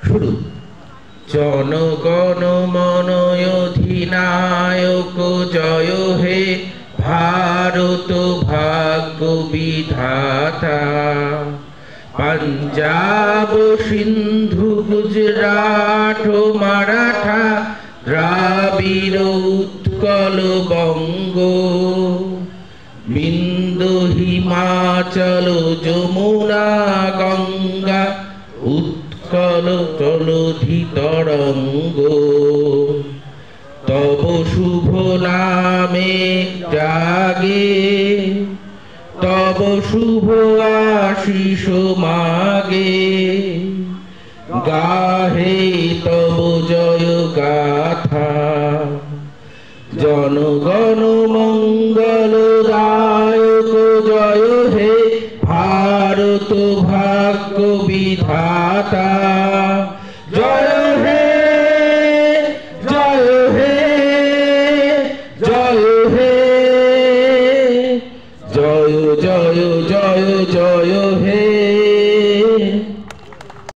শুরু। জনগণ মন অধিনায়ক জয় হে ভারত ভাগ্য বিধাতা। পাঞ্জাব সিন্ধু গুজরাট মারাঠা দ্রাবিড় উৎকল বঙ্গ, বিন্দু হিমাচল যমুনা গঙ্গা উৎকল জলধি তরঙ্গ। তব শুভ নামে জাগে, তব শুভ আশিস মাগে, গাহে তব জয় গাথা। জনগণ মঙ্গল দায়ক জয় হে ভারত ভাগ্য বিধাতা। জয়